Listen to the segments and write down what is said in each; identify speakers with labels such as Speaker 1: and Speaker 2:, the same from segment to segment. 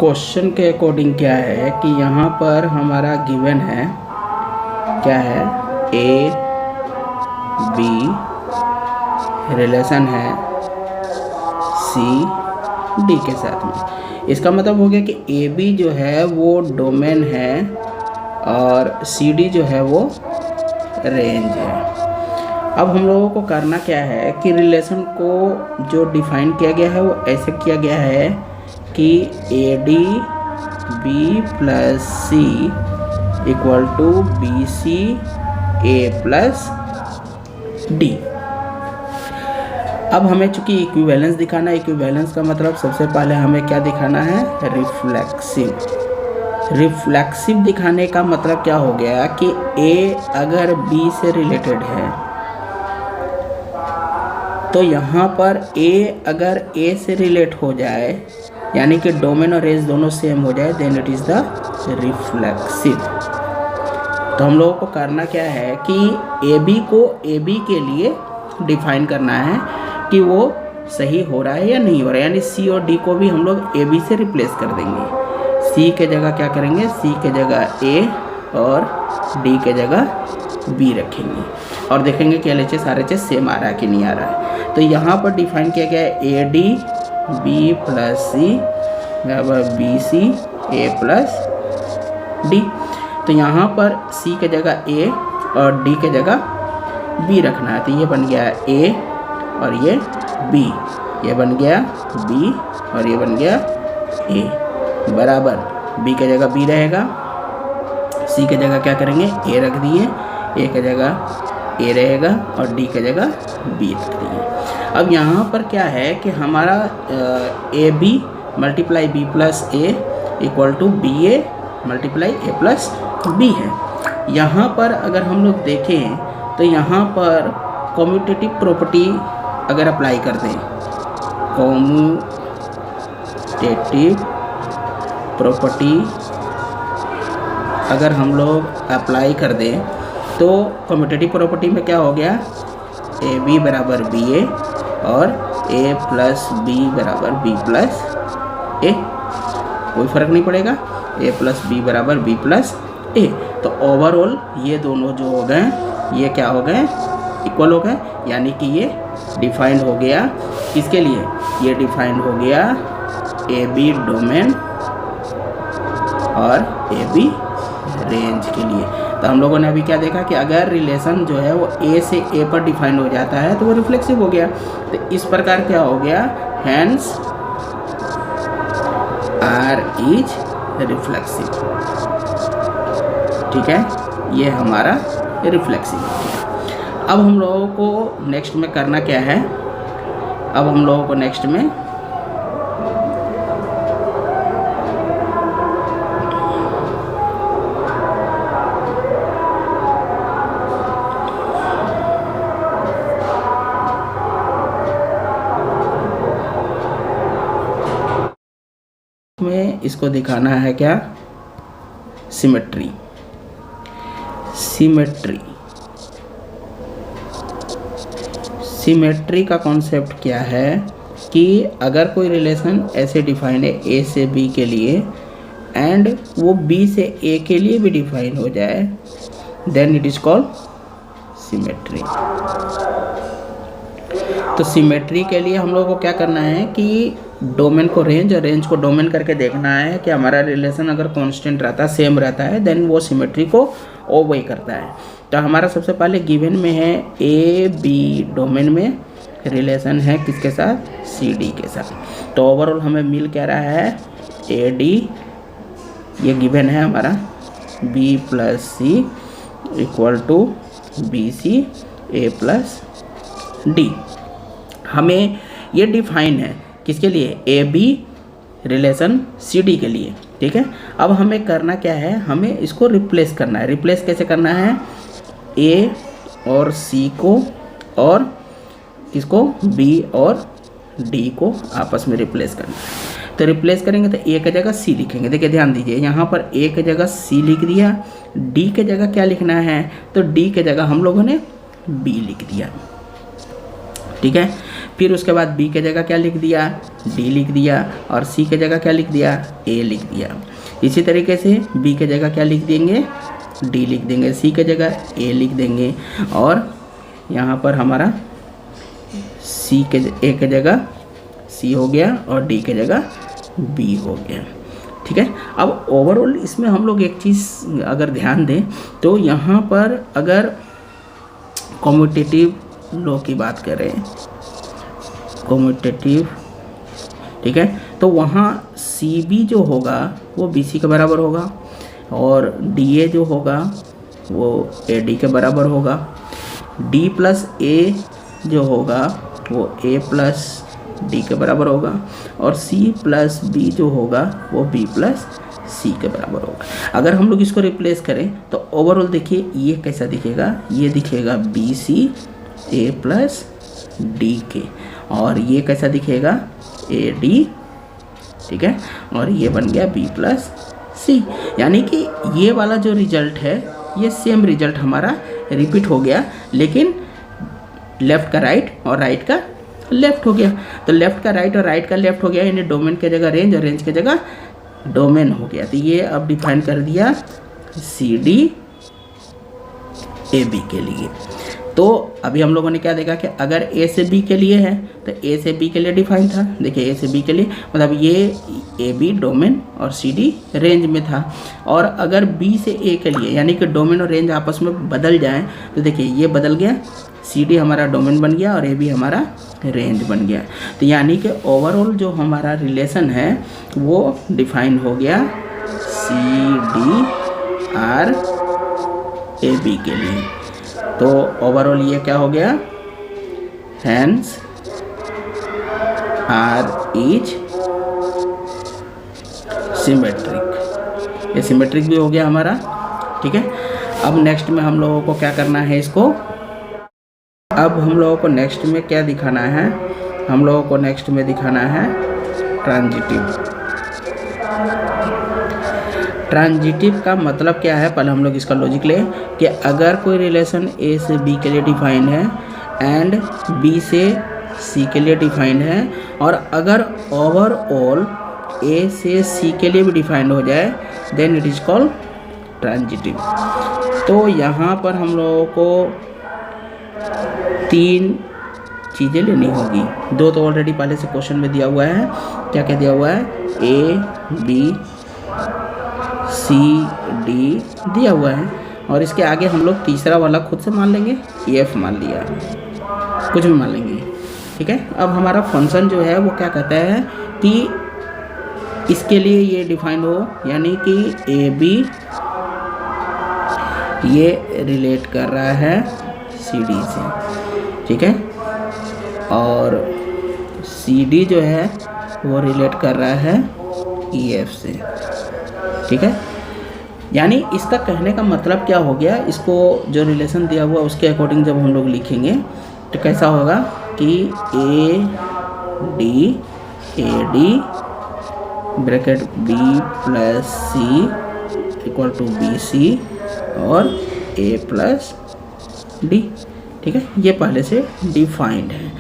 Speaker 1: Question के according क्या है कि यहाँ पर हमारा गिवन है, क्या है, ए बी रिलेशन है सी डी के साथ में। इसका मतलब हो गया कि ए बी जो है वो डोमेन है और सी डी जो है वो रेंज है। अब हम लोगों को करना क्या है कि रिलेशन को जो डिफाइन किया गया है वो ऐसे किया गया है कि a D B plus c equal to B c a plus d. अब हमें चूंकि इक्विवेलेंस दिखाना है, इक्विवेलेंस का मतलब सबसे पहले हमें क्या दिखाना है, रिफ्लेक्सिव। रिफ्लेक्सिव दिखाने का मतलब क्या हो गया कि ए अगर बी से रिलेटेड है तो यहाँ पर ए अगर ए से रिलेट हो जाए, यानी कि डोमेन और रेंज दोनों सेम हो जाए, then it is the reflexive. तो हम लोगों को करना क्या है कि ए बी को ए बी के लिए डिफाइन करना है कि वो सही हो रहा है या नहीं हो रहा है, यानी सी और डी को भी हम लोग ए बी से रिप्लेस कर देंगे। सी के जगह क्या करेंगे, सी के जगह ए और डी के जगह बी रखेंगे और देखेंगे कि LHS RHS सेम आ रहा है कि नहीं आ रहा है। तो यहाँ पर डिफाइन किया गया है ए डी बी प्लस सी बराबर B c a plus D. तो यहाँ पर सी के जगह ए और डी के जगह बी रखना है। तो ये बन गया ए और ये बी, ये बन गया बी और ये बन गया ए, बराबर बी के जगह बी रहेगा, सी के जगह क्या करेंगे, ए रख दिए, ए के जगह ए रहेगा और डी के जगह बी रख दिए। अब यहाँ पर क्या है कि हमारा a b multiply b plus a equal to b a multiply a plus b है। यहाँ पर अगर हम लोग देखें तो यहाँ पर कम्यूटेटिव प्रॉपर्टी अगर अप्लाई कर दें, कम्यूटेटिव प्रॉपर्टी अगर हम लोग अप्लाई कर दें तो कम्यूटेटिव प्रॉपर्टी में क्या हो गया, ए बी बराबर बी ए और ए प्लस बी बराबर बी प्लस ए, कोई फ़र्क नहीं पड़ेगा, ए प्लस बी बराबर बी प्लस ए। तो ओवरऑल ये दोनों जो हो गए ये क्या हो गए, इक्वल हो गए, यानी कि ये डिफाइंड हो गया किसके लिए, ये डिफाइंड हो गया ए बी डोमेन और ए बी रेंज के लिए। तो हम लोगों ने अभी क्या देखा कि अगर रिलेशन जो है वो ए से ए पर डिफाइन हो जाता है तो वो रिफ्लेक्सिव हो गया। तो इस प्रकार क्या हो गया, हैंस आर इज रिफ्लेक्सिव। ठीक है, ये हमारा रिफ्लेक्सिव हो गया। अब हम लोगों को नेक्स्ट में करना क्या है, अब हम लोगों को नेक्स्ट में इसको दिखाना है क्या, सिमेट्री। सिमेट्री सिमेट्री का कॉन्सेप्ट क्या है कि अगर कोई रिलेशन ऐसे डिफाइन है ए से बी के लिए एंड वो बी से ए के लिए भी डिफाइन हो जाए, then it is called symmetry. तो सिमेट्री के लिए हम लोगों को क्या करना है कि डोमेन को रेंज और रेंज को डोमेन करके देखना है कि हमारा रिलेशन अगर कांस्टेंट रहता है, सेम रहता है, देन वो सिमेट्री को ओबे करता है। तो हमारा सबसे पहले गिवन में है ए बी डोमेन में रिलेशन है किसके साथ, सी डी के साथ। तो ओवरऑल हमें मिल क्या रहा है, ए डी, ये गिवन है हमारा b plus c equal to B c a plus d. हमें ये डिफाइन है किसके लिए, a b relation c d के लिए। ठीक है, अब हमें करना क्या है, हमें इसको रिप्लेस करना है। रिप्लेस कैसे करना है, ए और सी को और किसको, बी और डी को आपस में रिप्लेस करना है। तो रिप्लेस करेंगे तो ए की जगह सी लिखेंगे। देखिए ध्यान दीजिए, यहाँ पर ए की जगह सी लिख दिया, डी की जगह क्या लिखना है, तो डी की जगह हम लोगों ने बी लिख दिया। ठीक है, फिर उसके बाद बी के जगह क्या लिख दिया, डी लिख दिया, और सी के जगह क्या लिख दिया, ए लिख दिया। इसी तरीके से बी के जगह क्या लिख देंगे, डी लिख देंगे, सी के जगह ए लिख देंगे, और यहाँ पर हमारा ए के जगह सी हो गया और डी के जगह बी हो गया। ठीक है। अब ओवरऑल इसमें हम लोग एक चीज़ अगर ध्यान दें तो यहाँ पर अगर कम्यूटेटिव लॉ की बात करें, कम्यूटेटिव, ठीक है, तो वहाँ सी बी जो होगा वो बी सी के बराबर होगा, और डी ए जो होगा वो ए डी के बराबर होगा, डी प्लस ए जो होगा वो ए प्लस डी के बराबर होगा, और सी प्लस बी जो होगा वो बी प्लस सी के बराबर होगा। अगर हम लोग इसको रिप्लेस करें तो ओवरऑल देखिए ये कैसा दिखेगा, ये दिखेगा B c a plus D के, और ये कैसा दिखेगा ए डी, ठीक है, और ये बन गया बी प्लस सी। यानी कि ये वाला जो रिजल्ट है ये सेम रिजल्ट हमारा रिपीट हो गया, लेकिन लेफ़्ट का राइट और राइट का लेफ़्ट हो गया। तो लेफ़्ट का राइट और राइट का लेफ़्ट हो गया, यानी डोमेन के जगह रेंज और रेंज के जगह डोमेन हो गया। तो ये अब डिफाइन कर दिया सी डी ए बी के लिए। तो अभी हम लोगों ने क्या देखा कि अगर ए से बी के लिए है तो ए से बी के लिए डिफाइन था। देखिए ए से बी के लिए मतलब ये ए बी डोमेन और सी डी रेंज में था, और अगर बी से ए के लिए यानी कि डोमेन और रेंज आपस में बदल जाएं तो देखिए ये बदल गया, सी डी हमारा डोमेन बन गया और ए बी हमारा रेंज बन गया। तो यानी कि ओवरऑल जो हमारा रिलेशन है वो डिफाइन हो गया c d R a b के लिए। तो ओवरऑल ये क्या हो गया, हैंस आर इज सिमेट्रिक, ये सिमेट्रिक भी हो गया हमारा। ठीक है। अब नेक्स्ट में हम लोगों को क्या करना है, इसको अब हम लोगों को नेक्स्ट में क्या दिखाना है, हम लोगों को नेक्स्ट में दिखाना है ट्रांजिटिव। ट्रांजिटिव का मतलब क्या है, पहले हम लोग इसका लॉजिक ले कि अगर कोई रिलेशन ए से बी के लिए डिफाइन है एंड बी से सी के लिए डिफाइन है, और अगर ओवरऑल ए से सी के लिए भी डिफाइन हो जाए then it is called transitive. तो यहाँ पर हम लोगों को तीन चीज़ें लेनी होगी, दो तो ऑलरेडी पहले से क्वेश्चन में दिया हुआ है। क्या क्या दिया हुआ है, ए बी सी डी दिया हुआ है, और इसके आगे हम लोग तीसरा वाला खुद से मान लेंगे, एफ मान लिया, कुछ भी मान लेंगे। ठीक है। अब हमारा फंक्शन जो है वो क्या कहता है कि इसके लिए ये डिफाइन हो, यानी कि ए बी ये रिलेट कर रहा है सी डी से, ठीक है, और सी डी जो है वो रिलेट कर रहा है ई एफ से। ठीक है। यानी इसका कहने का मतलब क्या हो गया, इसको जो रिलेशन दिया हुआ उसके अकॉर्डिंग जब हम लोग लिखेंगे तो कैसा होगा कि a d bracket b plus c equal to B c और ए प्लस डी। ठीक है। ये पहले से डिफाइंड है।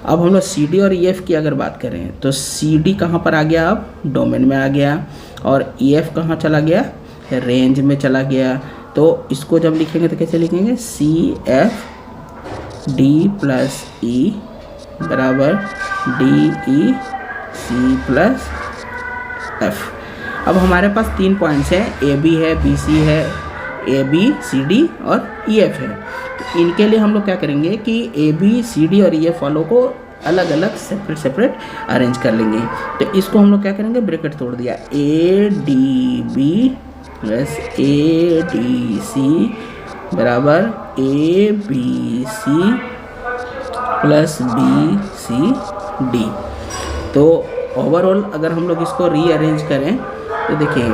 Speaker 1: अब हम लोग सी डी और ई एफ की अगर बात करें तो सी डी कहाँ पर आ गया, अब डोमेन में आ गया, और ई एफ कहाँ चला गया, रेंज में चला गया। तो इसको जब लिखेंगे तो कैसे लिखेंगे, c F D plus e बराबर डी ई सी प्लस एफ। अब हमारे पास तीन पॉइंट्स हैं, ए बी है, बी सी है, ए बी सी डी और ई एफ है। तो इनके लिए हम लोग क्या करेंगे कि ए बी सी डी और ई एफ वालों को अलग अलग सेपरेट अरेंज कर लेंगे। तो इसको हम लोग क्या करेंगे, ब्रैकेट तोड़ दिया, A D B plus A D C बराबर A B C plus B C D. तो ओवरऑल अगर हम लोग इसको रीअरेंज करें तो देखिए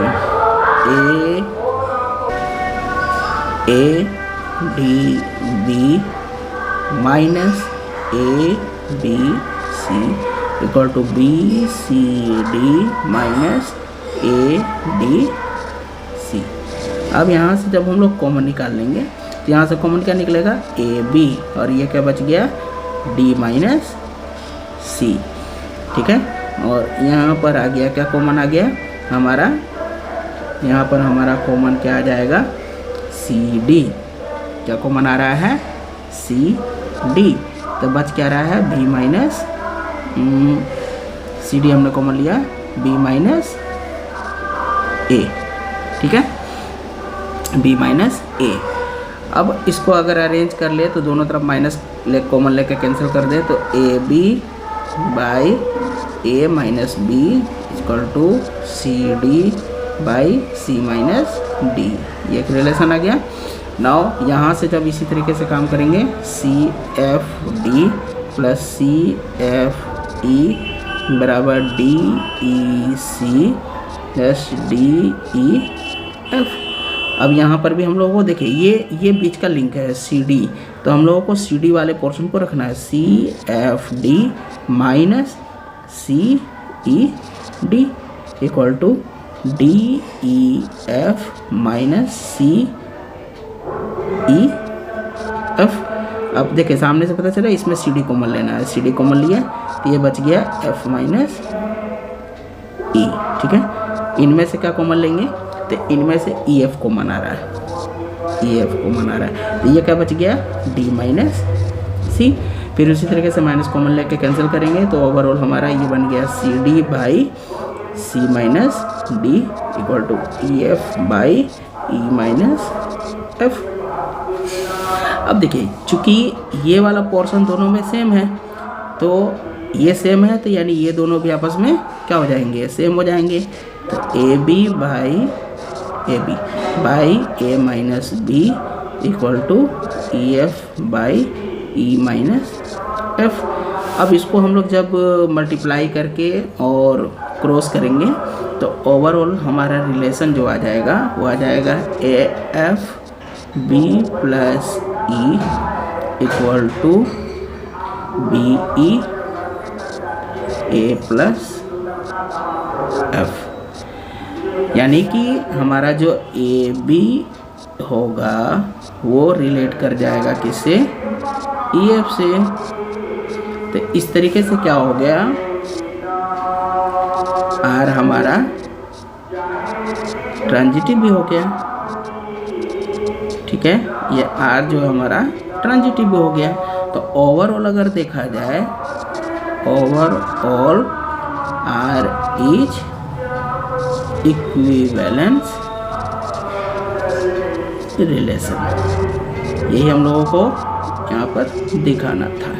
Speaker 1: A D B minus A B C equal to B C D minus A D C. अब यहाँ से जब हम लोग कॉमन निकाल लेंगे तो यहाँ से कॉमन क्या निकलेगा, ए बी, और ये क्या बच गया, डी माइनस सी, ठीक है। और यहाँ पर आ गया क्या कॉमन आ गया हमारा, यहाँ पर हमारा कॉमन क्या आ जाएगा, सी डी। क्या कॉमन आ रहा है, सी डी। तो बच क्या रहा है, बी माइनस, सी डी हमने कॉमन लिया, बी माइनस ए, ठीक है, बी माइनस ए। अब इसको अगर अरेंज कर ले तो दोनों तरफ माइनस कॉमन लेके कैंसिल कर दे, तो a b by a minus b equal to c d by c minus d, ये एक रिलेशन आ गया। नाउ यहाँ से जब इसी तरीके से काम करेंगे, C F D plus C F E बराबर डी ई सी प्लस डी ई एफ। अब यहाँ पर भी हम लोगों को देखिए ये बीच का लिंक है सी डी, तो हम लोगों को सी डी वाले पोर्शन को रखना है, c F d minus c e d equal to d E f minus c e F. अब देखिए सामने से पता चला इसमें सी डी कॉमन लेना है, सी डी कॉमन लिया तो ये बच गया एफ माइनस ई, ठीक है। इनमें से क्या कॉमन लेंगे, तो इनमें से ई एफ कॉमन आ रहा है, ई एफ कॉमन आ रहा है, तो ये क्या बच गया, डी माइनस सी। फिर उसी तरीके से माइनस कॉमन लेके कैंसिल करेंगे, तो ओवरऑल हमारा ये बन गया c d by c minus d equal to e f by e minus f. अब देखिए चूँकि ये वाला पोर्शन दोनों में सेम है, तो ये सेम है, तो यानी ये दोनों भी आपस में क्या हो जाएंगे, सेम हो जाएंगे। तो a b by a minus b equal to e f by e minus f. अब इसको हम लोग जब मल्टीप्लाई करके और क्रॉस करेंगे तो ओवरऑल हमारा रिलेशन जो आ जाएगा वो आ जाएगा a f b plus e equal to b e a plus f. यानी कि हमारा जो ए बी होगा वो रिलेट कर जाएगा किससे, ई एफ से। तो इस तरीके से क्या हो गया, आर हमारा ट्रांजिटिव भी हो गया, ठीक है। ये आर जो हमारा ट्रांजिटिव भी हो गया। तो ओवरऑल अगर देखा जाए, overall R is equivalence relation, यही हम लोगों को यहाँ पर दिखाना था।